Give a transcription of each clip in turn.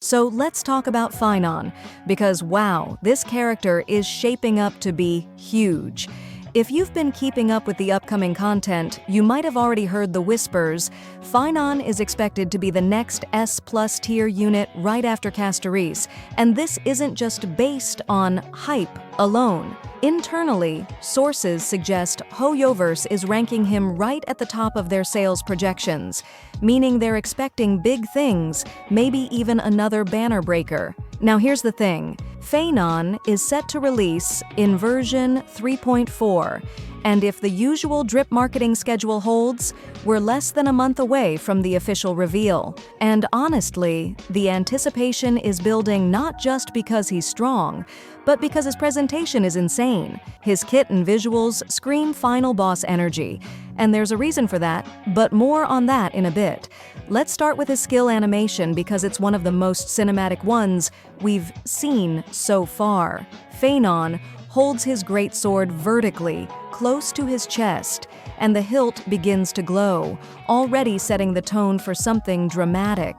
So let's talk about Phainon, because wow, this character is shaping up to be huge. If you've been keeping up with the upcoming content, you might have already heard the whispers. Phainon is expected to be the next S+ tier unit right after Castoreese, and this isn't just based on hype alone. Internally, sources suggest HoYoverse is ranking him right at the top of their sales projections, meaning they're expecting big things, maybe even another banner breaker. Now here's the thing, Phainon is set to release in version 3.4, and if the usual drip marketing schedule holds, we're less than a month away from the official reveal. And honestly, the anticipation is building not just because he's strong, but because his presentation is insane. His kit and visuals scream final boss energy, and there's a reason for that, but more on that in a bit. Let's start with his skill animation because it's one of the most cinematic ones we've seen so far. Phainon holds his greatsword vertically, close to his chest, and the hilt begins to glow, already setting the tone for something dramatic.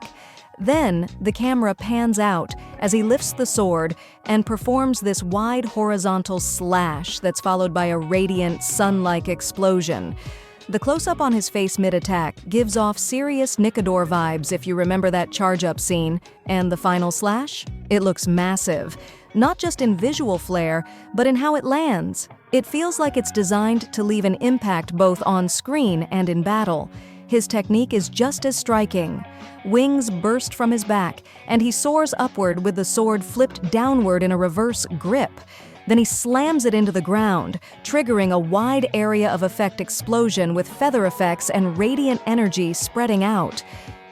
Then, the camera pans out as he lifts the sword and performs this wide horizontal slash that's followed by a radiant, sun-like explosion. The close-up on his face mid-attack gives off serious Nicador vibes if you remember that charge-up scene, and the final slash? It looks massive. Not just in visual flair, but in how it lands. It feels like it's designed to leave an impact both on screen and in battle. His technique is just as striking. Wings burst from his back, and he soars upward with the sword flipped downward in a reverse grip. Then he slams it into the ground, triggering a wide area of effect explosion with feather effects and radiant energy spreading out.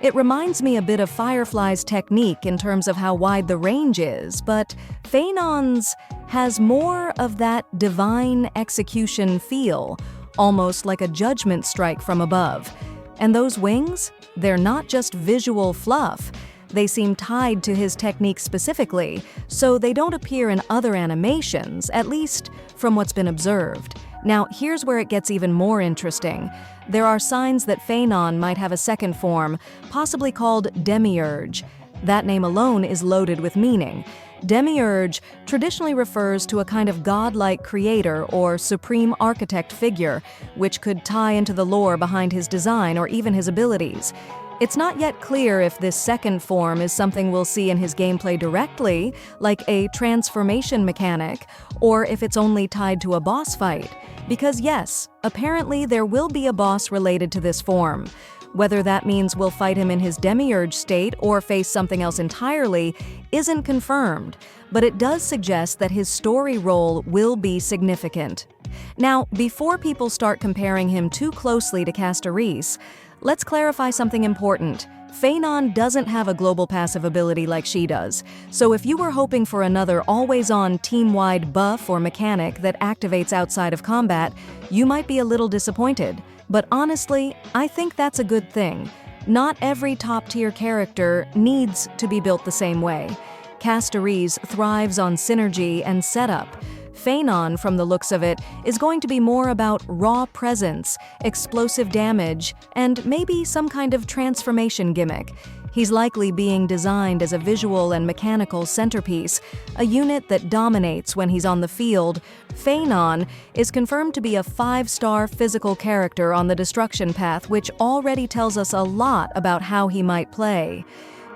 It reminds me a bit of Firefly's technique in terms of how wide the range is, but Phainon's has more of that divine execution feel, almost like a judgment strike from above. And those wings? They're not just visual fluff. They seem tied to his technique specifically, so they don't appear in other animations, at least from what's been observed. Now, here's where it gets even more interesting. There are signs that Phainon might have a second form, possibly called Demiurge. That name alone is loaded with meaning. Demiurge traditionally refers to a kind of godlike creator or supreme architect figure, which could tie into the lore behind his design or even his abilities. It's not yet clear if this second form is something we'll see in his gameplay directly, like a transformation mechanic, or if it's only tied to a boss fight. Because yes, apparently there will be a boss related to this form. Whether that means we'll fight him in his Demiurge state or face something else entirely isn't confirmed, but it does suggest that his story role will be significant. Now, before people start comparing him too closely to Castoreese, let's clarify something important. Phainon doesn't have a global passive ability like she does, so if you were hoping for another always-on team-wide buff or mechanic that activates outside of combat, you might be a little disappointed. But honestly, I think that's a good thing. Not every top-tier character needs to be built the same way. Castoreese thrives on synergy and setup. Phainon, from the looks of it, is going to be more about raw presence, explosive damage, and maybe some kind of transformation gimmick. He's likely being designed as a visual and mechanical centerpiece, a unit that dominates when he's on the field. Phainon is confirmed to be a 5-star physical character on the destruction path, which already tells us a lot about how he might play.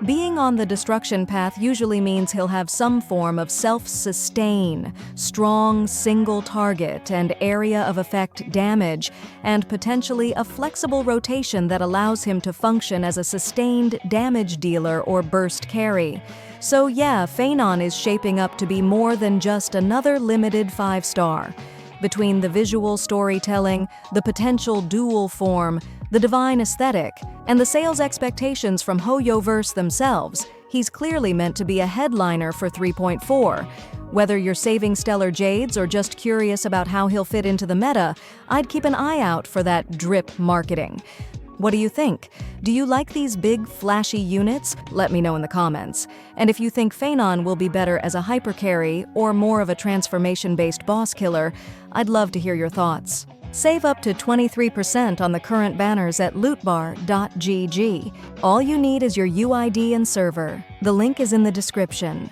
Being on the destruction path usually means he'll have some form of self-sustain, strong single target and area of effect damage, and potentially a flexible rotation that allows him to function as a sustained damage dealer or burst carry. So yeah, Phainon is shaping up to be more than just another limited 5-star. Between the visual storytelling, the potential dual form, the divine aesthetic, and the sales expectations from HoYoverse themselves, he's clearly meant to be a headliner for 3.4. Whether you're saving stellar jades or just curious about how he'll fit into the meta, I'd keep an eye out for that drip marketing. What do you think? Do you like these big, flashy units? Let me know in the comments. And if you think Phainon will be better as a hyper carry or more of a transformation-based boss killer, I'd love to hear your thoughts. Save up to 23% on the current banners at lootbar.gg. All you need is your UID and server. The link is in the description.